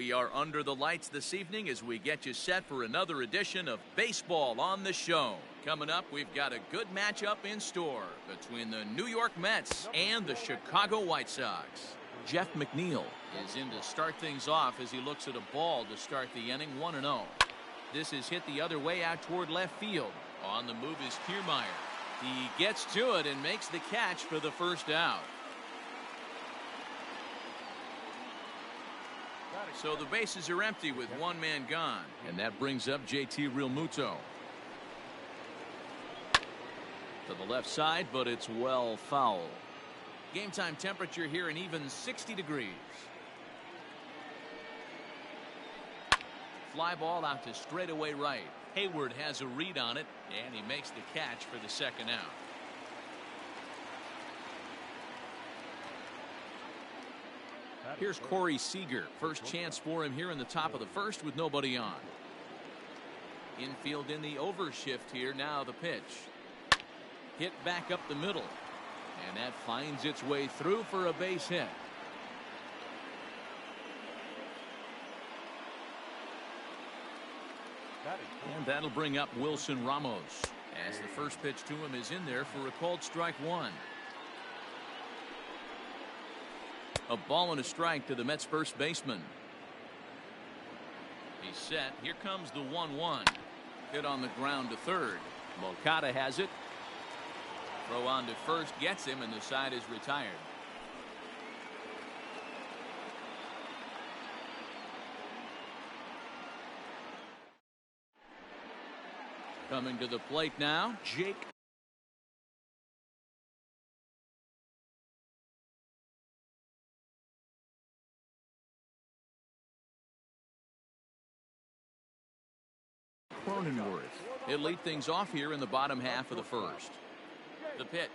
We are under the lights this evening as we get you set for another edition of Baseball on the Show. Coming up, we've got a good matchup in store between the New York Mets and the Chicago White Sox. Jeff McNeil is in to start things off as he looks at a ball to start the inning, 1-0. This is hit the other way out toward left field. On the move is Kiermaier. He gets to it and makes the catch for the first out. So the bases are empty with one man gone, and that brings up JT Realmuto. To the left side, but it's well foul. Game time temperature here an even 60 degrees. Fly ball out to straightaway right. Hayward has a read on it, and he makes the catch for the second out. Here's Corey Seager. First chance for him here in the top of the first with nobody on. Infield in the overshift here. Now the pitch. Hit back up the middle. And that finds its way through for a base hit. And that'll bring up Wilson Ramos, as the first pitch to him is in there for a called strike one. A ball and a strike to the Mets first baseman. He's set. Here comes the 1-1. Hit on the ground to third. Moncada has it. Throw on to first gets him, and the side is retired. Coming to the plate now, Jake Cronenworth. He'll lead things off here in the bottom half of the first. The pitch.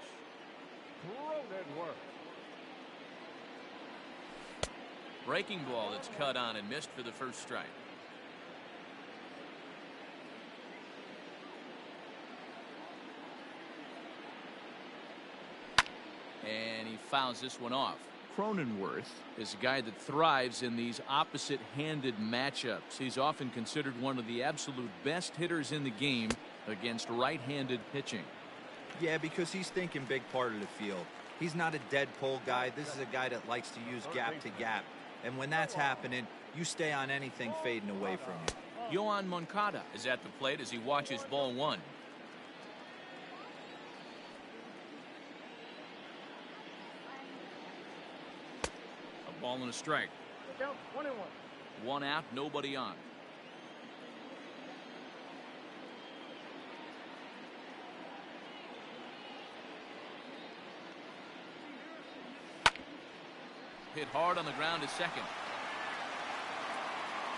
Breaking ball that's cut on and missed for the first strike. And he fouls this one off. Cronenworth is a guy that thrives in these opposite-handed matchups. He's often considered one of the absolute best hitters in the game against right-handed pitching. Yeah, because he's thinking big part of the field. He's not a dead pull guy. This is a guy that likes to use gap to gap. And when that's happening, you stay on anything fading away from you. Yoan Moncada is at the plate as he watches ball one. A ball and a strike. 1-1. One out, nobody on. Hit hard on the ground to second.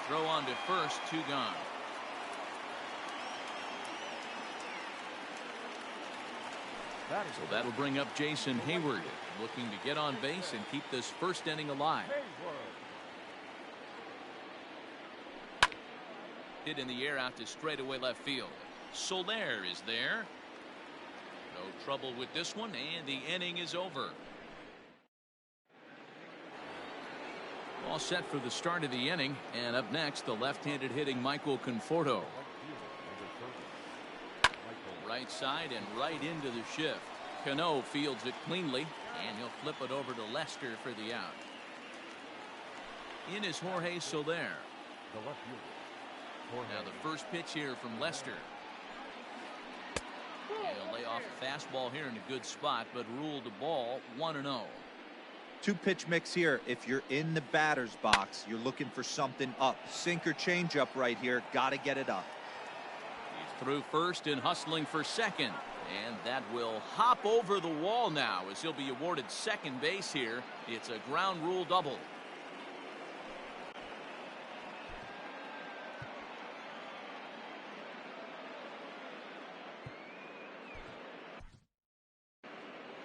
Throw on to first, two gone. So that'll bring up Jason Hayward, looking to get on base and keep this first inning alive. Hit in the air out to straightaway left field. Soler is there. No trouble with this one, and the inning is over. All set for the start of the inning, and up next, the left-handed hitting Michael Conforto. Right side and right into the shift. Cano fields it cleanly, and he'll flip it over to Lester for the out. In is Jorge Soler. Now the first pitch here from Lester. He'll lay off a fastball here in a good spot, but ruled the ball 1-0. Two pitch mix here. If you're in the batter's box, you're looking for something up. Sink or change up right here. Got to get it up. He's through first and hustling for second. And that will hop over the wall now as he'll be awarded second base here. It's a ground rule double.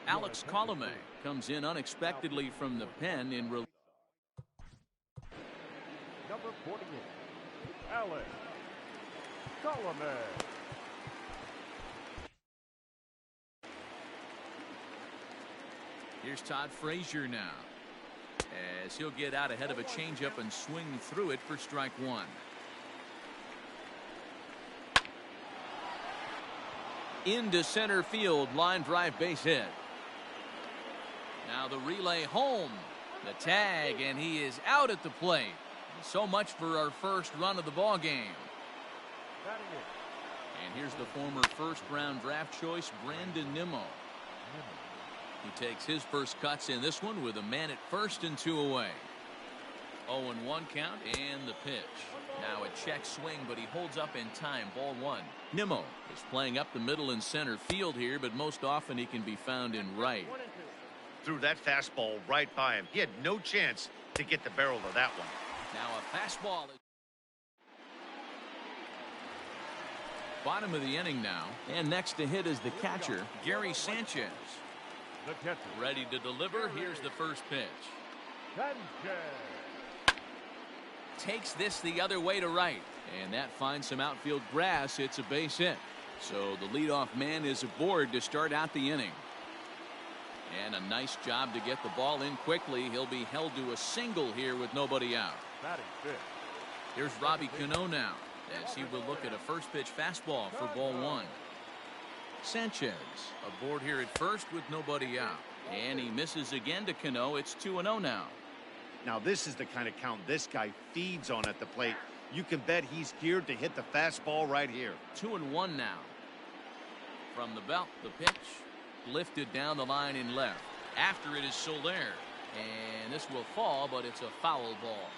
Alex Colomé comes in unexpectedly from the pen in relief. Number 48, Alex Colomé. Here's Todd Frazier now. as he'll get out ahead of a changeup and swing through it for strike one. Into center field, line drive, base hit. Now the relay home. The tag, and he is out at the plate. So much for our first run of the ball game. And here's the former first-round draft choice, Brandon Nimmo. He takes his first cuts in this one with a man at first and 2 away. 0-1 count and the pitch. Now a check swing, but he holds up in time. Ball one. Nimmo is playing up the middle and center field here, but most often he can be found in right. Threw that fastball right by him. He had no chance to get the barrel of that one. Now a fastball. Bottom of the inning now, and next to hit is the catcher, Gary Sanchez. The catcher. Ready to deliver. Here's the first pitch. Sanchez. Takes this the other way to right, and that finds some outfield grass. It's a base hit. So the leadoff man is aboard to start out the inning. And a nice job to get the ball in quickly. He'll be held to a single here with nobody out. Batting fifth. Here's Robbie Cano now, as he will look at a first pitch fastball for ball one. Sanchez aboard here at first with nobody out. And he misses again to Cano. It's 2-0 now. Now this is the kind of count this guy feeds on at the plate. You can bet he's geared to hit the fastball right here. 2-1 now. From the belt, the pitch. Lifted down the line in left. After it is Soler. And this will fall, but it's a foul ball.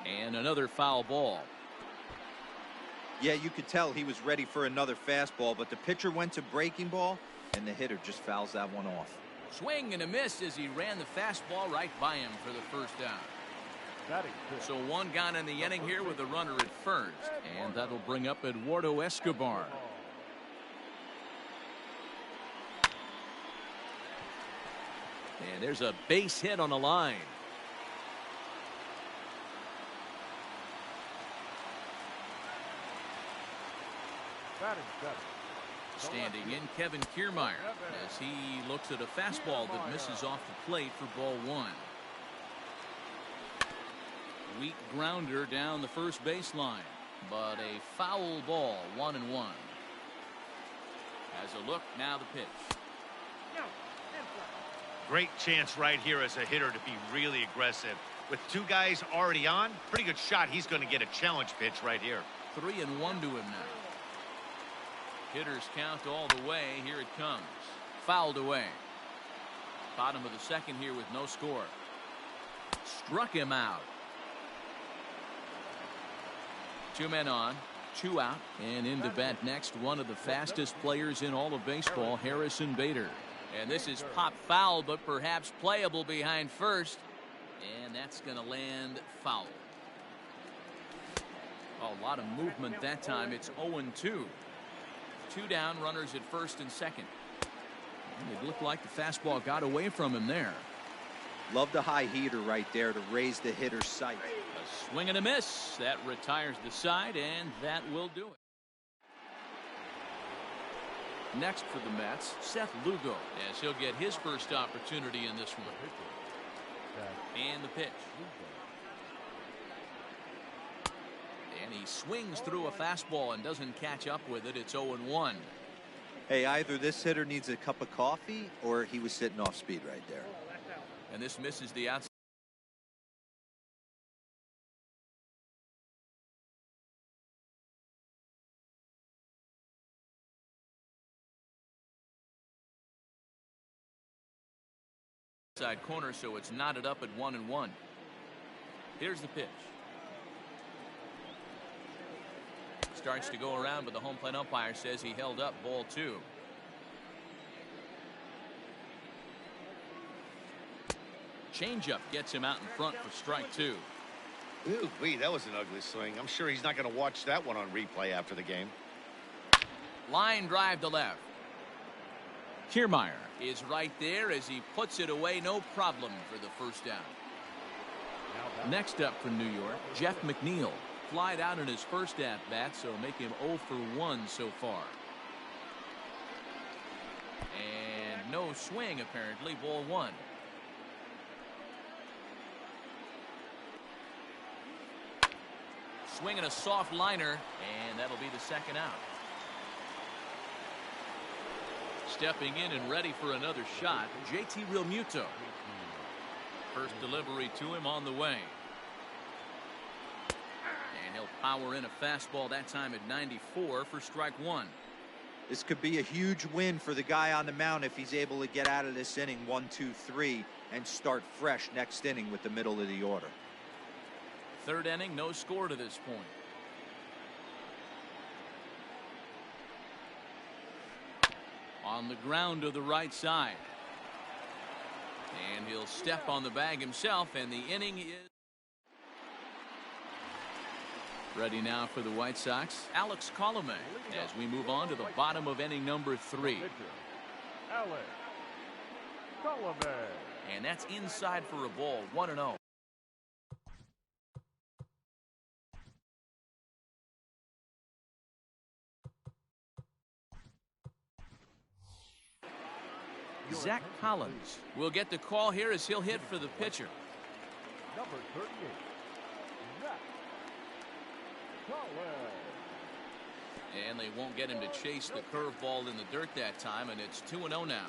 And another foul ball. Yeah, you could tell he was ready for another fastball, but the pitcher went to breaking ball, and the hitter just fouls that one off. Swing and a miss as he ran the fastball right by him for the first down. So one gone in the inning here with a runner at first, and that'll bring up Eduardo Escobar. And there's a base hit on the line. Standing in, Kevin Kiermaier, as he looks at a fastball that misses off the plate for ball one. Weak grounder down the first baseline, but a foul ball, 1-1. As a look, now the pitch. Great chance right here as a hitter to be really aggressive. With two guys already on, pretty good shot. He's going to get a challenge pitch right here. 3-1 to him now. Hitters count all the way. Here it comes. Fouled away. Bottom of the second here with no score. Struck him out. 2 men on, 2 out, and into bat next, one of the fastest players in all of baseball, Harrison Bader. And this is pop foul, but perhaps playable behind first. And that's going to land foul. A lot of movement that time. It's 0-2. 2 down, runners at first and second. And it looked like the fastball got away from him there. Love the high heater right there to raise the hitter's sight. A swing and a miss. That retires the side, and that will do it. Next for the Mets, Seth Lugo, as he'll get his first opportunity in this one. And the pitch. And he swings through a fastball and doesn't catch up with it. It's 0-1. Hey, either this hitter needs a cup of coffee or he was sitting off speed right there. And this misses the outside. Side corner, so it's knotted up at 1-1. Here's the pitch. Starts to go around, but the home plate umpire says he held up. Ball 2. Changeup gets him out in front for strike 2. Ooh, that was an ugly swing. I'm sure he's not going to watch that one on replay after the game. Line drive to left. Kiermaier is right there as he puts it away, no problem for the first down. Next up for New York, Jeff McNeil. Flied out in his first at bat, so make him 0 for 1 so far. And no swing, apparently. Ball one. Swinging a soft liner, and that'll be the second out. Stepping in and ready for another shot, JT Realmuto. First delivery to him on the way. And he'll power in a fastball that time at 94 for strike one. This could be a huge win for the guy on the mound if he's able to get out of this inning 1, 2, 3 and start fresh next inning with the middle of the order. Third inning, no score to this point. On the ground to the right side. And he'll step on the bag himself, and the inning is ready now for the White Sox. Alex Colomé as we move on to the bottom of inning number 3. Alex Colomé. And that's inside for a ball, 1-0. Zach Collins will get the call here as he'll hit for the pitcher. Number 38, Zach Collins. And they won't get him to chase the curveball in the dirt that time, and it's 2-0 now.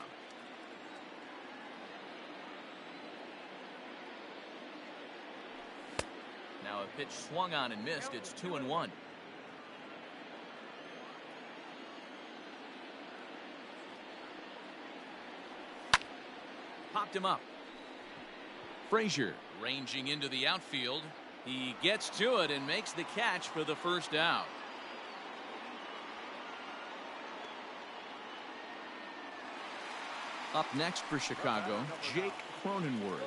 Now a pitch swung on and missed. It's 2-1. Popped him up. Frazier ranging into the outfield. He gets to it and makes the catch for the first out. Up next for Chicago, Jake Cronenworth.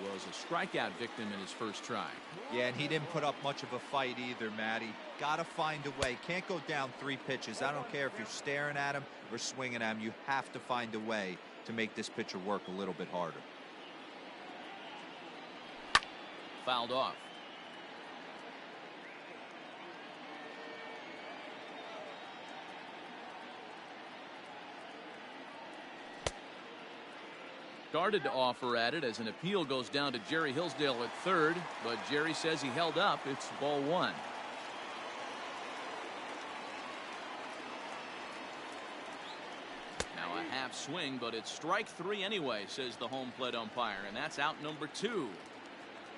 He was a strikeout victim in his first try. Yeah, and he didn't put up much of a fight either, Matty. Gotta find a way. Can't go down 3 pitches. I don't care if you're staring at him or swinging at him. You have to find a way to make this pitcher work a little bit harder. Fouled off. Started to offer at it as an appeal goes down to Jerry Hillsdale at third, but Jerry says he held up. It's ball one. Now a half swing, but it's strike 3 anyway, says the home plate umpire, and that's out number 2.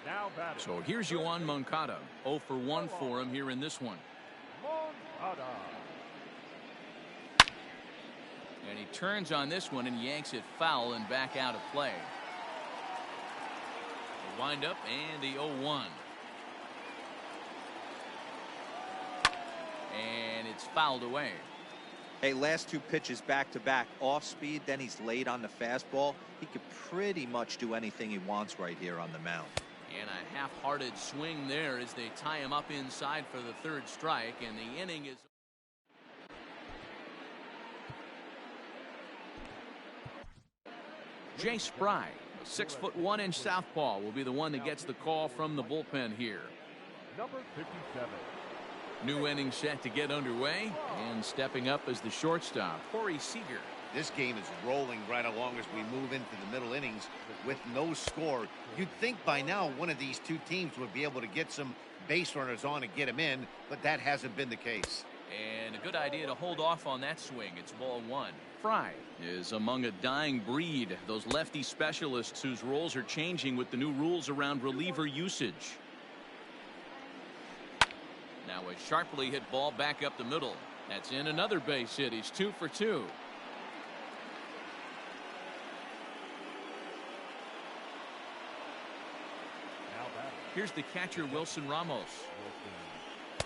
Now batting. So here's Yoan Moncada. 0 for 1 for him here in this one. Moncada. And he turns on this one and yanks it foul and back out of play. The windup and the 0-1. And it's fouled away. Hey, last 2 pitches back to back, off speed, then he's late on the fastball. He could pretty much do anything he wants right here on the mound. And a half-hearted swing there as they tie him up inside for the 3rd strike, and the inning is. Jay Spry, a 6'1" southpaw, will be the one that gets the call from the bullpen here. Number 57. New inning set to get underway, and stepping up as the shortstop, Corey Seager. This game is rolling right along as we move into the middle innings with no score. You'd think by now one of these 2 teams would be able to get some base runners on and get them in, but that hasn't been the case. And a good idea to hold off on that swing. It's ball 1. Fry is among a dying breed, those lefty specialists whose roles are changing with the new rules around reliever usage. Now a sharply hit ball back up the middle. That's in another base hit. He's 2 for 2. Here's the catcher, Wilson Ramos,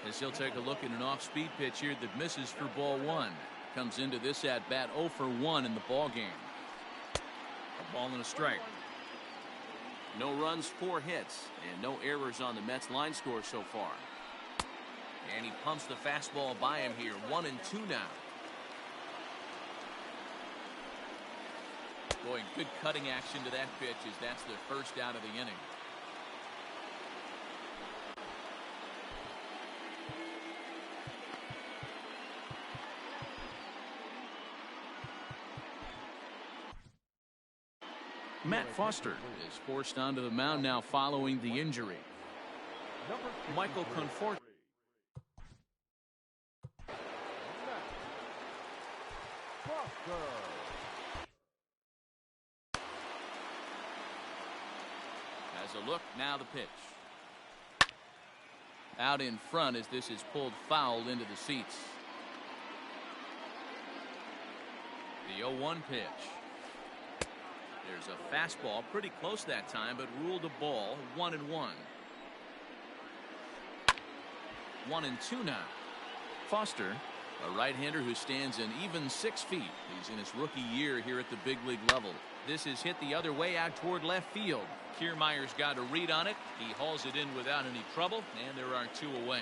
as he'll take a look at an off-speed pitch here that misses for ball 1. Comes into this at-bat 0 for 1 in the ball game. A ball and a strike. No runs, 4 hits, and no errors on the Mets line score so far. And he pumps the fastball by him here. 1-2 now. Boy, good cutting action to that pitch as that's the first out of the inning. Matt Foster is forced onto the mound now following the injury. Michael Conforto. Has a look, now the pitch. Out in front as this is pulled foul into the seats. The 0-1 pitch. There's a fastball pretty close that time, but ruled a ball. 1-1. 1-2 now. Foster, a right-hander who stands an even 6 feet. He's in his rookie year here at the big league level. This is hit the other way out toward left field. Kiermaier's got a read on it. He hauls it in without any trouble, and there are 2 away.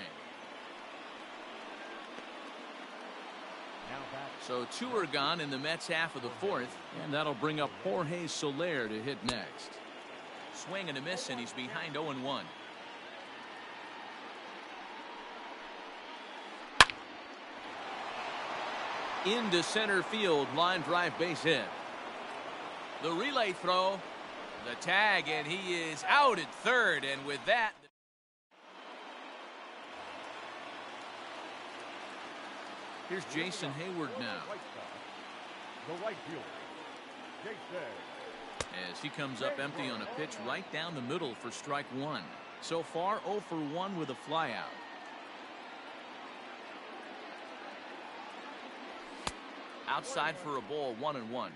So 2 are gone in the Mets half of the 4th, and that'll bring up Jorge Soler to hit next. Swing and a miss, and he's behind 0-1. Into center field, line drive base hit. The relay throw, the tag, and he is out at third, and with that. Here's Jason Hayward now. The right fielder, Jason. As he comes up empty on a pitch right down the middle for strike 1. So far 0 for 1 with a flyout. Outside for a ball, 1-1.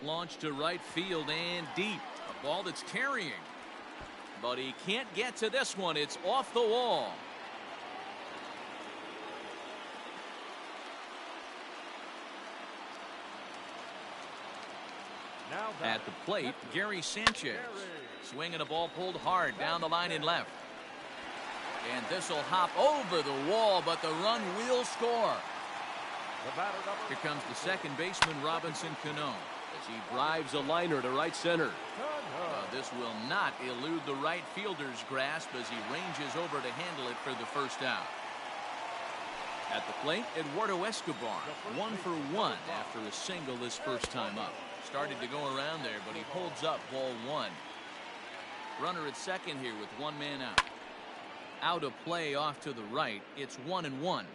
Launched to right field and deep. A ball that's carrying. But he can't get to this one. It's off the wall. At the plate, Gary Sanchez. Swinging a ball pulled hard down the line in left. And this will hop over the wall, but the run will score. Here comes the second baseman, Robinson Cano, as he drives a liner to right center. This will not elude the right fielder's grasp as he ranges over to handle it for the first out. At the plate, Eduardo Escobar, 1 for 1 after a single this first time up. Started to go around there, but he holds up ball 1. Runner at second here with 1 man out. Out of play off to the right. It's 1-1.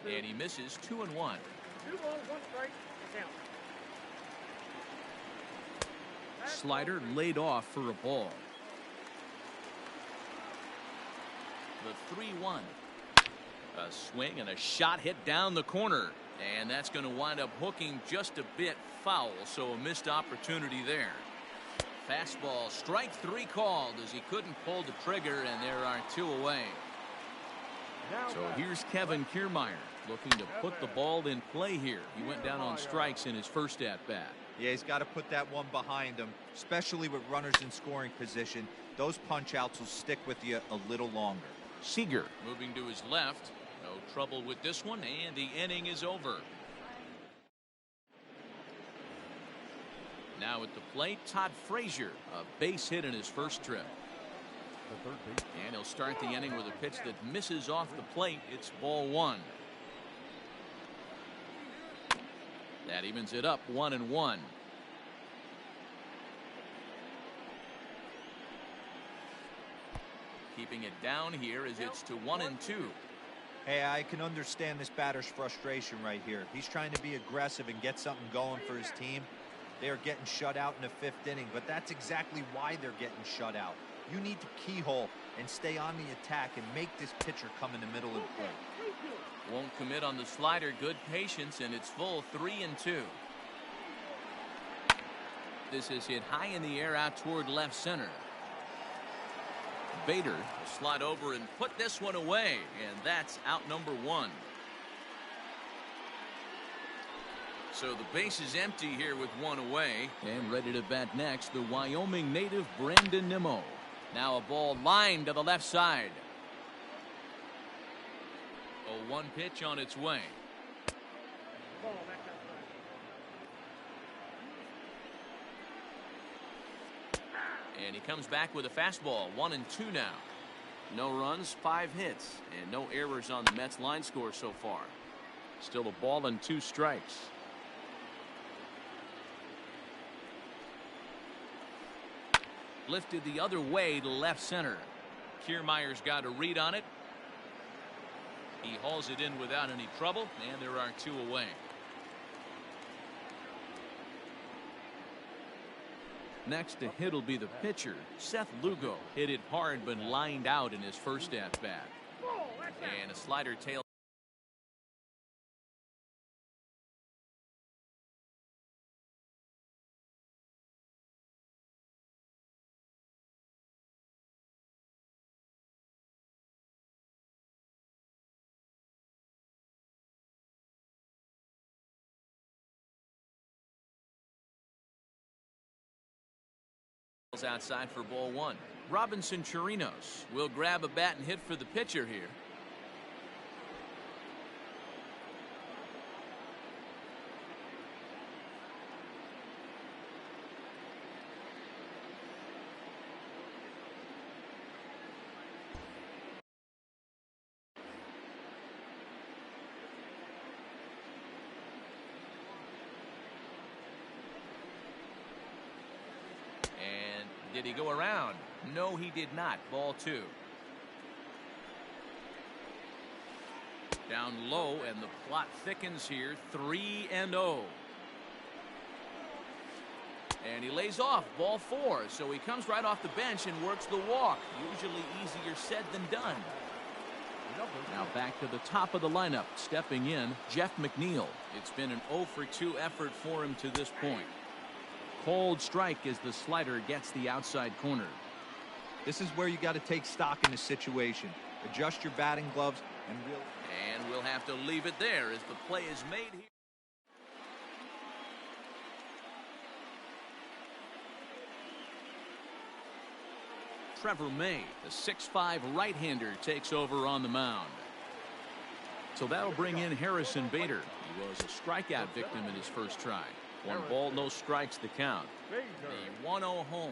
And he misses 2-1. 2 balls, 1 strike, count. Slider laid off for a ball. The 3-1. A swing and a shot hit down the corner. And that's going to wind up hooking just a bit foul, so a missed opportunity there. Fastball, strike 3 called as he couldn't pull the trigger, and there are 2 away. So here's Kevin Kiermaier looking to put the ball in play here. He went down on strikes in his first at-bat. Yeah, he's got to put that one behind him, especially with runners in scoring position. Those punch-outs will stick with you a little longer. Seager moving to his left. No trouble with this one, and the inning is over. Now at the plate, Todd Frazier, a base hit in his first trip. And he'll start the inning with a pitch that misses off the plate. It's ball 1. That evens it up 1-1. Keeping it down here as it's to 1-2. Hey, I can understand this batter's frustration right here. He's trying to be aggressive and get something going for his team. They are getting shut out in the 5th inning, but that's exactly why they're getting shut out. You need to keyhole and stay on the attack and make this pitcher come in the middle of the plate. Won't commit on the slider. Good patience, and it's full 3-2. This is hit high in the air out toward left center. Bader will slide over and put this one away, and that's out number 1. So the base is empty here with 1 away. And ready to bat next, the Wyoming native Brandon Nimmo. Now a ball lined to the left side. A 1 pitch on its way. Ball back outside. And he comes back with a fastball. 1-2 now. No runs, 5 hits, and no errors on the Mets line score so far. Still a ball and 2 strikes. Lifted the other way to left center. Kiermaier's got a read on it. He hauls it in without any trouble, and there are 2 away. Next to hit will be the pitcher, Seth Lugo. Hit it hard but lined out in his first at-bat. And a slider tail. Outside for ball 1. Robinson Chirinos will grab a bat and hit for the pitcher here. Did he go around? No, he did not. Ball 2. Down low, and the plot thickens here. 3-0. And he lays off. Ball 4. So he comes right off the bench and works the walk. Usually easier said than done. Now back to the top of the lineup. Stepping in, Jeff McNeil. It's been an 0-for-2 effort for him to this point. Cold strike as the slider gets the outside corner. This is where you got to take stock in the situation. Adjust your batting gloves and we'll have to leave it there as the play is made here. Trevor May, the 6'5" right-hander, takes over on the mound. So that'll bring in Harrison Bader. He was a strikeout victim in his first try. 1 ball, no strikes the count. The 1-0 home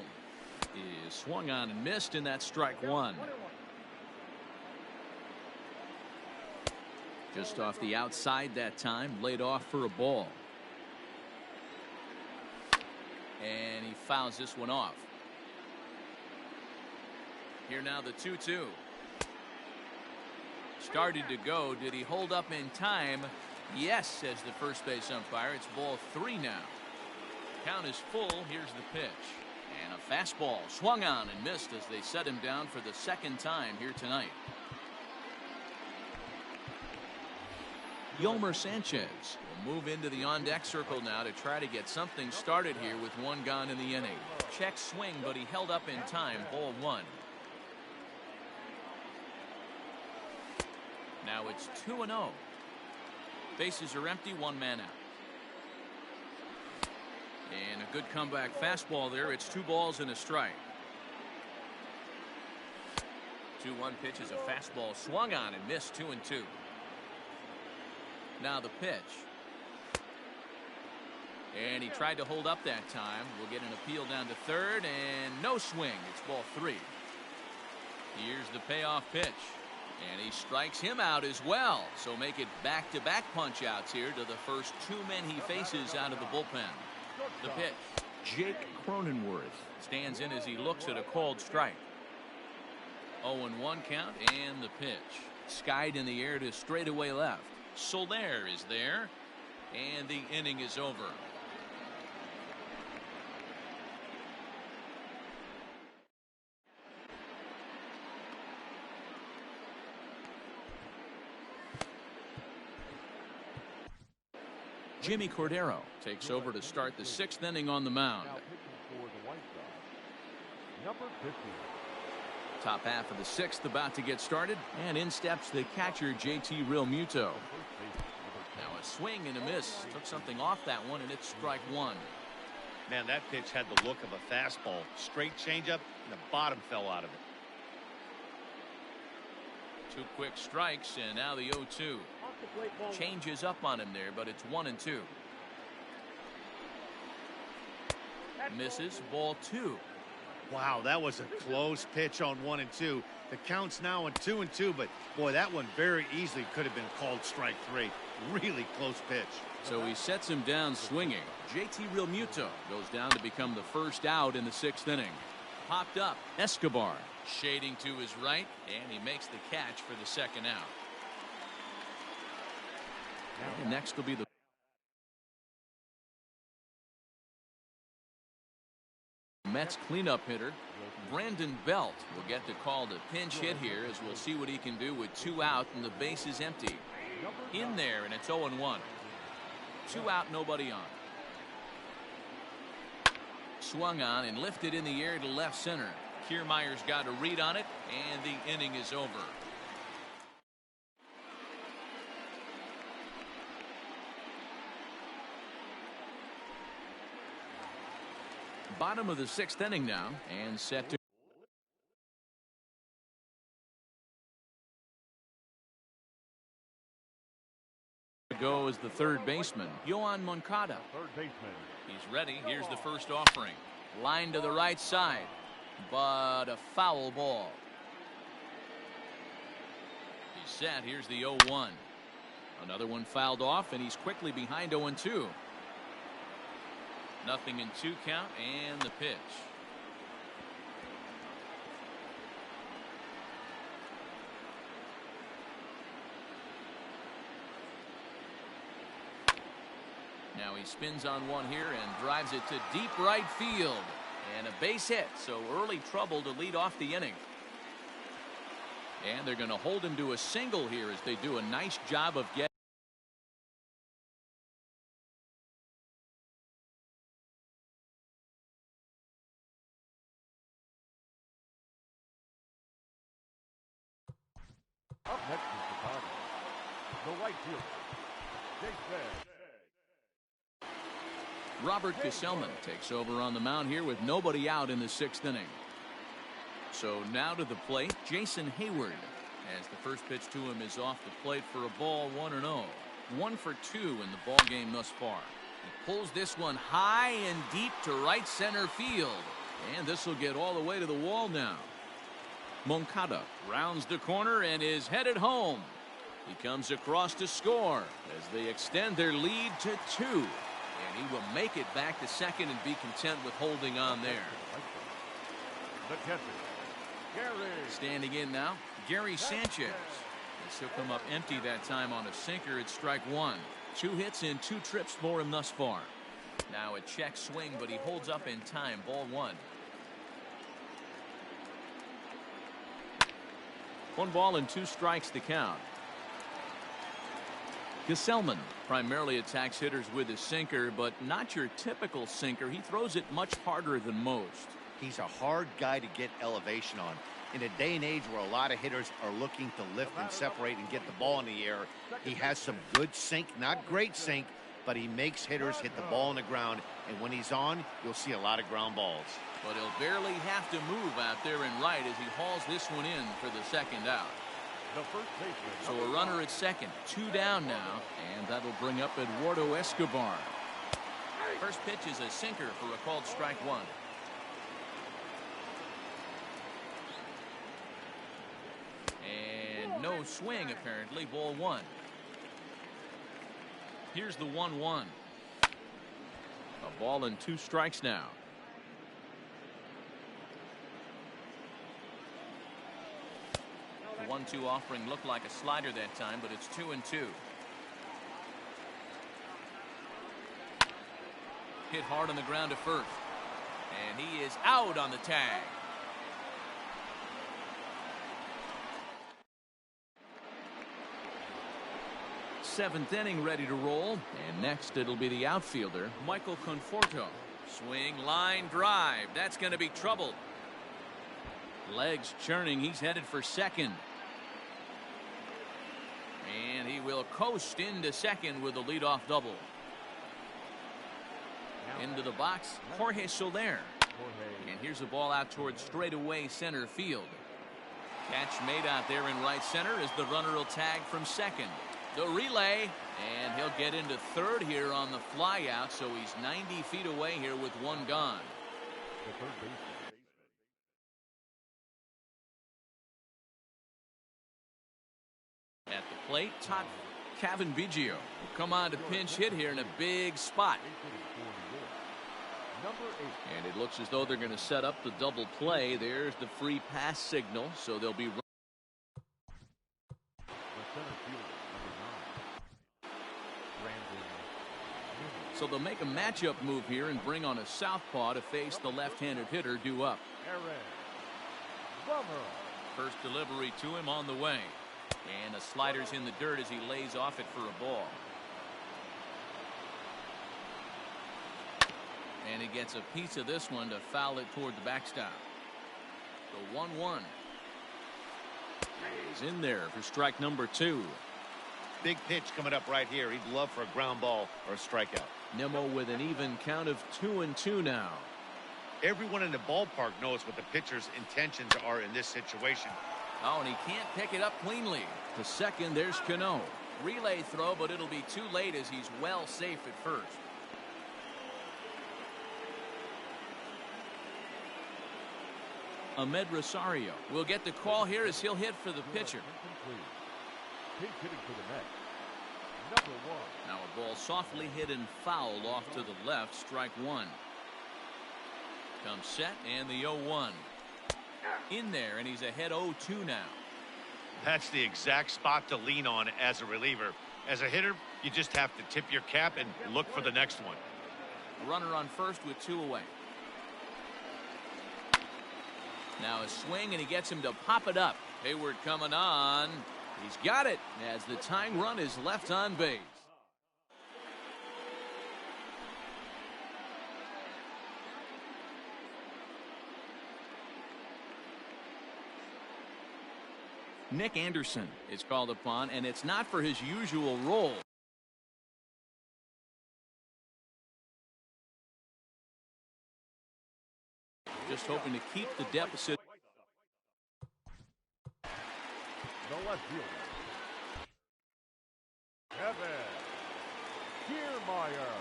is swung on and missed, and that's strike 1. Just off the outside that time, laid off for a ball. And he fouls this one off. Here now the 2-2. Started to go. Did he hold up in time? Yes, says the first base umpire. It's ball 3 now. Count is full. Here's the pitch. And a fastball swung on and missed as they set him down for the 2nd time here tonight. Yomer Sanchez will move into the on-deck circle now to try to get something started here with 1 gone in the inning. Check swing, but he held up in time. Ball 1. Now it's 2-0. Bases are empty, 1 man out. And a good comeback fastball there. It's 2 balls and a strike. 2-1 pitch is a fastball swung on and missed. 2-2. Now the pitch. And he tried to hold up that time. We'll get an appeal down to 3rd and no swing. It's ball 3. Here's the payoff pitch. And he strikes him out as well. So make it back-to-back punch-outs here to the first 2 men he faces out of the bullpen. The pitch. Jake Cronenworth stands in as he looks at a called strike. 0-1 count and the pitch. Skied in the air to straightaway left. Soler is there. And the inning is over. Jimmy Cordero takes over to start the 6th inning on the mound. Top half of the 6th about to get started, and in steps the catcher JT Realmuto. Now a swing and a miss. Took something off that one, and it's strike 1. Man, that pitch had the look of a fastball. Straight changeup, and the bottom fell out of it. 2 quick strikes, and now the 0-2. Changes up on him there, but it's 1-2. Misses. Ball 2. Wow, that was a close pitch on 1 and 2. The count's now on 2 and 2, but boy, that one very easily could have been called strike 3. Really close pitch. So he sets him down swinging. JT Realmuto goes down to become the first out in the 6th inning. Popped up, Escobar shading to his right, and he makes the catch for the 2nd out. And next will be the Mets cleanup hitter. Brandon Belt will get the call to pinch hit here, as we'll see what he can do with 2 out and the base is empty. In there, and it's 0-1. 2 out, nobody on. Swung on and lifted in the air to left center. Kiermaier's got a read on it, and the inning is over. Bottom of the 6th inning now, and set to go as the 3rd baseman, Yoan Moncada. Third baseman. He's ready. Here's the first offering. Line to the right side, but a foul ball. He's set. Here's the 0-1. Another one fouled off, and he's quickly behind 0-2. Nothing in 2 count, and the pitch. Now he spins on one here and drives it to deep right field. And a base hit, so early trouble to lead off the inning. And they're going to hold him to a single here as they do a nice job of getting. Up next is Chicago. The right fielder, Jason. Robert Gesellman takes over on the mound here with nobody out in the 6th inning. So now to the plate, Jason Hayward, as the first pitch to him is off the plate for a ball, 1-0. 1 for 2 in the ball game thus far. He pulls this one high and deep to right center field, and this will get all the way to the wall now. Moncada rounds the corner and is headed home. He comes across to score as they extend their lead to 2. And he will make it back to second and be content with holding on there. The catcher, Gary. Standing in now, Gary Sanchez. As he'll come up empty that time on a sinker at strike 1. 2 hits in 2 trips for him thus far. Now a check swing, but he holds up in time. Ball 1. 1 ball and 2 strikes to count. Gesellman primarily attacks hitters with his sinker, but not your typical sinker. He throws it much harder than most. He's a hard guy to get elevation on. In a day and age where a lot of hitters are looking to lift and separate and get the ball in the air, he has some good sink, not great sink, but he makes hitters hit the ball on the ground, and when he's on, you'll see a lot of ground balls. But he'll barely have to move out there in right as he hauls this one in for the 2nd out. The first baseman. So a runner at second, 2 down now, and that'll bring up Eduardo Escobar. First pitch is a sinker for a called strike 1. And no swing apparently. Ball 1. Here's the 1-1. A ball and 2 strikes now. The 1-2 offering looked like a slider that time, but it's 2-2. Hit hard on the ground to first, and he is out on the tag. Seventh inning ready to roll, and next it'll be the outfielder Michael Conforto. Swing, line drive. That's going to be trouble. Legs churning. He's headed for second. And he will coast into second with a leadoff double. Into the box, Jorge Soler. And here's a ball out towards straightaway center field. Catch made out there in right center as the runner will tag from second. The relay, and he'll get into third here on the fly out, so he's 90 feet away here with 1 gone. The third baseman. plate, Todd Cavanbiggio will come on to pinch hit here in a big spot. Number 8. And it looks as though they're going to set up the double play. There's the free pass signal, so they'll be. The center fielder, number 9. Brandon. So they'll make a matchup move here and bring on a southpaw to face the left-handed hitter due up. Aaron Bummer. First delivery to him on the way. And the slider's in the dirt as he lays off it for a ball. And he gets a piece of this one to foul it toward the backstop. The 1-1. He's in there for strike number 2. Big pitch coming up right here. He'd love for a ground ball or a strikeout. Nimmo with an even count of 2-2 now. Everyone in the ballpark knows what the pitcher's intentions are in this situation. Oh, and he can't pick it up cleanly. To second, there's Cano. Relay throw, but it'll be too late as he's well safe at first. Ahmed Rosario will get the call here as he'll hit for the pitcher. Incomplete. Pinch hitting for the Mets. Number 1. Now a ball softly hit and fouled off to the left. Strike 1. Comes set and the 0-1. In there, and he's ahead 0-2 now. That's the exact spot to lean on as a reliever. As a hitter, you just have to tip your cap and look for the next one. Runner on first with 2 away. Now a swing, and he gets him to pop it up. Hayward coming on. He's got it as the tying run is left on base. Nick Anderson is called upon, and it's not for his usual role. Just hoping to keep the deficit. The left fielder. Kevin Kiermaier.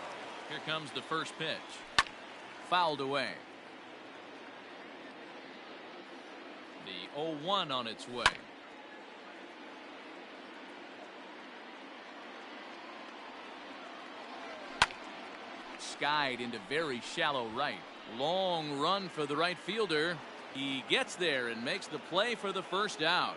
Here comes the first pitch. Fouled away. The 0-1 on its way. Skied into very shallow right. Long run for the right fielder. He gets there and makes the play for the first out.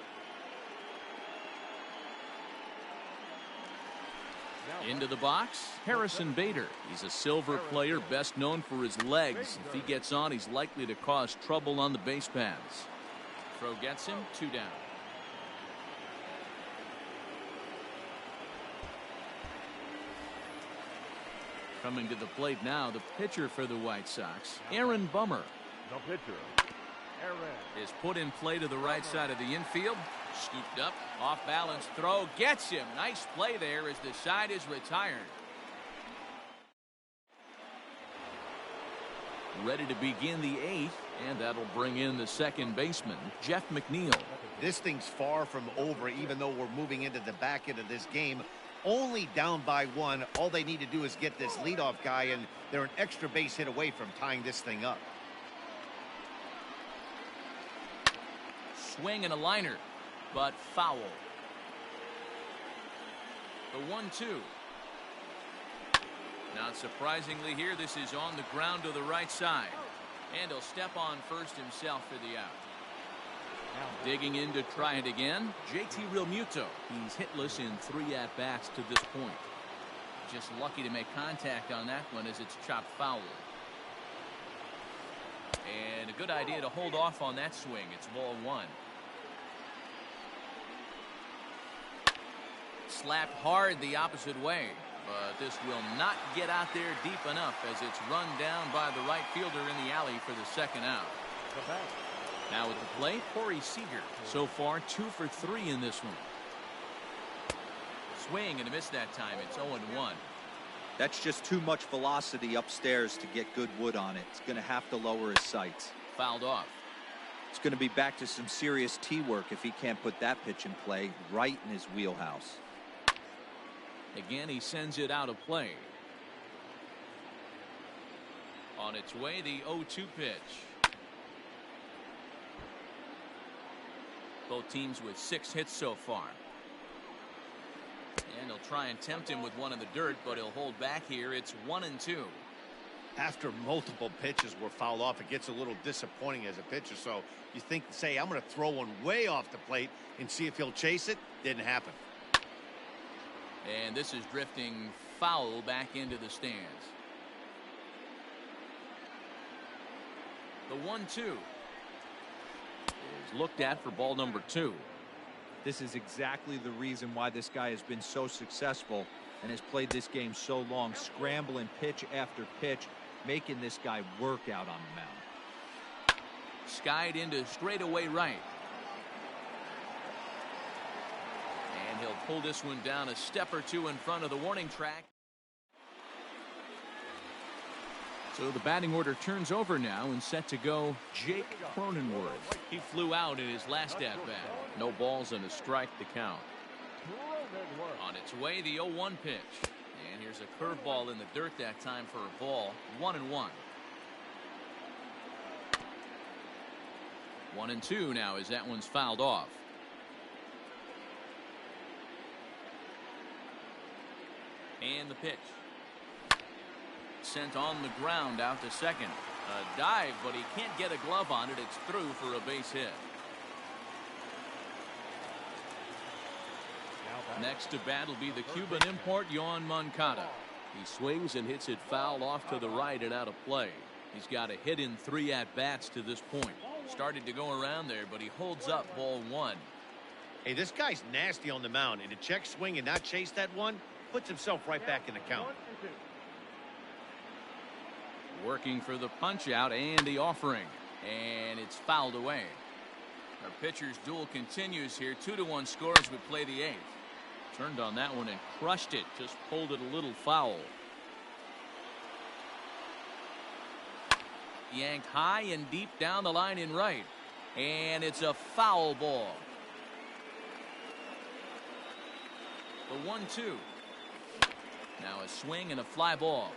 Into the box, Harrison Bader. He's a silver player, best known for his legs. If he gets on, he's likely to cause trouble on the base paths. Throw gets him, 2 down. Coming to the plate now, the pitcher for the White Sox, Aaron Bummer. The pitcher, Aaron. Is put in play to the right side of the infield. Scooped up, off balance throw, gets him. Nice play there as the side is retired. Ready to begin the 8th, and that'll bring in the second baseman, Jeff McNeil. This thing's far from over, even though we're moving into the back end of this game. Only down by 1. All they need to do is get this leadoff guy, and they're an extra base hit away from tying this thing up. Swing and a liner, but foul. The 1-2. Not surprisingly here, this is on the ground to the right side. And he'll step on first himself for the out. Digging in to try it again, JT Realmuto. He's hitless in 3 at-bats to this point. Just lucky to make contact on that one as it's chopped foul. And a good idea to hold off on that swing. It's ball 1. Slapped hard the opposite way, but this will not get out there deep enough as it's run down by the right fielder in the alley for the second out. Now at the plate, Corey Seager. So far 2 for 3 in this one. Swing and a miss that time. It's 0-1. That's just too much velocity upstairs to get good wood on it. It's going to have to lower his sights. Fouled off. It's going to be back to some serious tee work if he can't put that pitch in play right in his wheelhouse. Again, he sends it out of play. On its way, the 0-2 pitch. Both teams with 6 hits so far. And he'll try and tempt him with one in the dirt, but he'll hold back here. It's 1-2. After multiple pitches were fouled off, it gets a little disappointing as a pitcher. So you think, say, I'm going to throw one way off the plate and see if he'll chase it. Didn't happen. And this is drifting foul back into the stands. The 1-2 is looked at for ball number 2. This is exactly the reason why this guy has been so successful and has played this game so long, scrambling pitch after pitch, making this guy work out on the mound. Skied into straightaway right. And he'll pull this one down a step or two in front of the warning track. So the batting order turns over now and set to go Jake Cronenworth. He flew out in his last at-bat. No balls and a strike to count. On its way, the 0-1 pitch. And here's a curveball in the dirt that time for a ball. 1-1. 1-2 now as that one's fouled off. And the pitch. Sent on the ground out to second. A dive, but he can't get a glove on it. It's through for a base hit. Next to bat will be the Cuban import, Yoan Moncada. He swings and hits it foul off to the right and out of play. He's got a hit in 3 at-bats to this point. Started to go around there, but he holds up ball 1. Hey, this guy's nasty on the mound, and to check swing and not chase that one puts himself right back in the count. Working for the punch out and the offering, and it's fouled away. Our pitcher's duel continues here. 2-1 score as we play the 8th. Turned on that one and crushed it. Just pulled it a little foul. Yanked high and deep down the line in right, and it's a foul ball. The 1-2. Now a swing and a fly ball.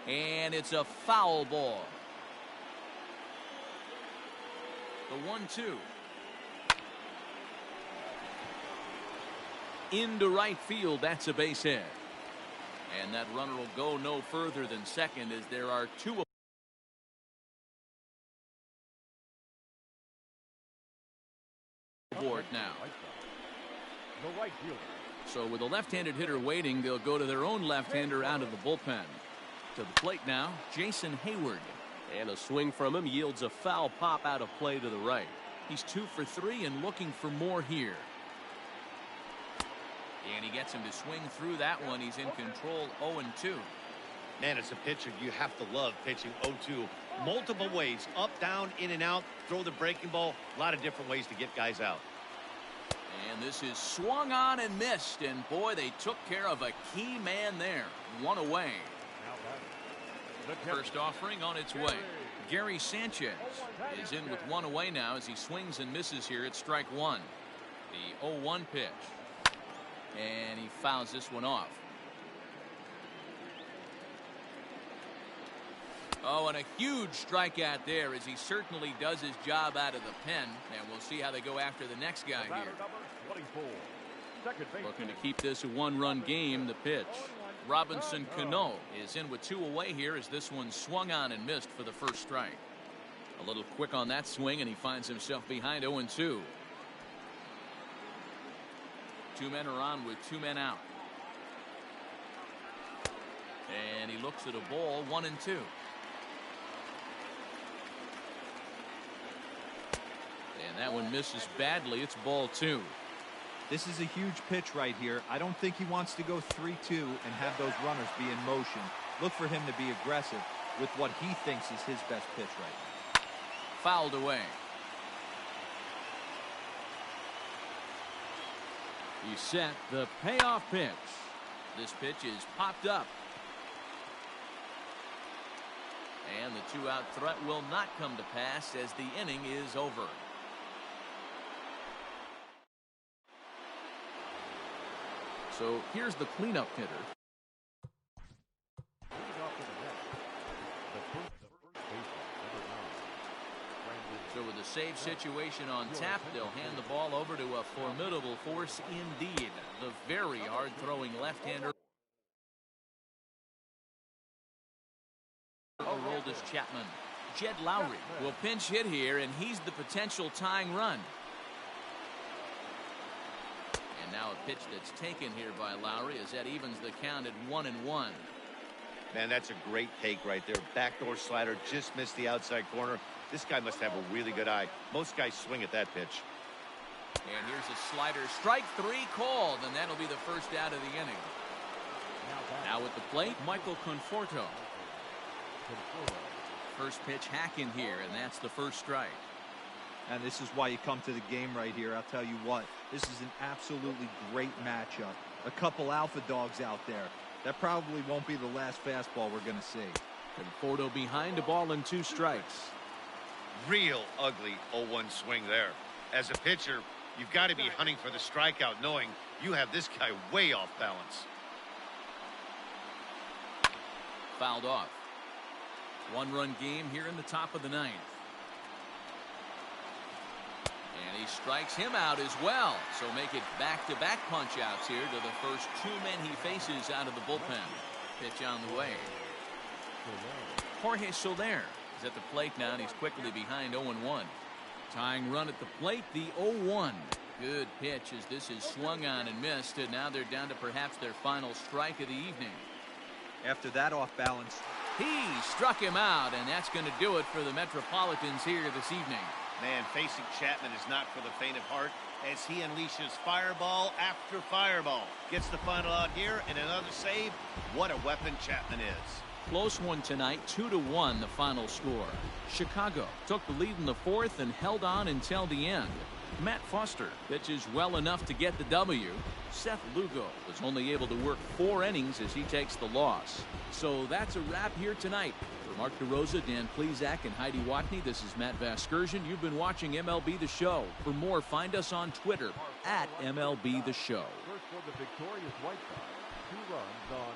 And it's a foul ball. The 1-2. Into right field. That's a base hit. And that runner will go no further than second as there are 2 aboard now. The right fielder. So with a left-handed hitter waiting, they'll go to their own left-hander out of the bullpen. To the plate now, Jason Hayward. And a swing from him yields a foul pop out of play to the right. He's 2 for 3 and looking for more here. And he gets him to swing through that one. He's in control. 0-2. Man, as a pitcher, you have to love pitching 0-2. Multiple ways, up, down, in and out, throw the breaking ball. A lot of different ways to get guys out. And this is swung on and missed. And boy, they took care of a key man there. 1 away. First offering on its way. Gary Sanchez is in with 1 away now as he swings and misses here at strike 1. The 0-1 pitch. And he fouls this one off. Oh, and a huge strikeout there as he certainly does his job out of the pen. And we'll see how they go after the next guy here. Looking to keep this a 1-run game. The pitch. Robinson Cano is in with 2 away here as this one swung on and missed for the first strike. A little quick on that swing and he finds himself behind 0-2. 2 men are on with 2 men out. And he looks at a ball. 1-2. And that one misses badly. It's ball 2. This is a huge pitch right here. I don't think he wants to go 3-2 and have those runners be in motion. Look for him to be aggressive with what he thinks is his best pitch right now. Fouled away. He set the payoff pitch. This pitch is popped up. And the 2-out threat will not come to pass as the inning is over. So here's the cleanup hitter. So with With a save situation on tap, they'll hand the ball over to a formidable force indeed. The very hard-throwing left-hander Aroldis Chapman. Jed Lowry will pinch hit here, and he's the potential tying run. And now a pitch that's taken here by Lowry as that evens the count at 1-1. Man, that's a great take right there. Backdoor slider, just missed the outside corner. This guy must have a really good eye. Most guys swing at that pitch. And here's a slider. Strike three called, and that'll be the first out of the inning. Now at the plate, Michael Conforto. First pitch hack in here, and that's the first strike. And this is why you come to the game right here. I'll tell you what, this is an absolutely great matchup. A couple alpha dogs out there. That probably won't be the last fastball we're going to see. Conforto behind, a ball and 2 strikes. Real ugly 0-1 swing there. As a pitcher, you've got to be hunting for the strikeout, knowing you have this guy way off balance. Fouled off. 1-run game here in the top of the 9th. And he strikes him out as well. So make it back-to-back punch-outs here to the first 2 men he faces out of the bullpen. Pitch on the way. Jorge Soler is at the plate now, and he's quickly behind 0-1. Tying run at the plate, the 0-1. Good pitch as this is swung on and missed, and now they're down to perhaps their final strike of the evening. After that off balance, he struck him out, and that's going to do it for the Metropolitans here this evening. Man, facing Chapman is not for the faint of heart as he unleashes fireball after fireball. Gets the final out here and another save. What a weapon Chapman is. Close one tonight, 2-1 the final score. Chicago took the lead in the 4th and held on until the end. Matt Foster pitches well enough to get the W. Seth Lugo was only able to work 4 innings as he takes the loss. So that's a wrap here tonight. For Mark DeRosa, Dan Plezak, and Heidi Watney, this is Matt Vasgersian. You've been watching MLB The Show. For more, find us on Twitter at MLB The Show. First for the victorious White Sox, 2 runs on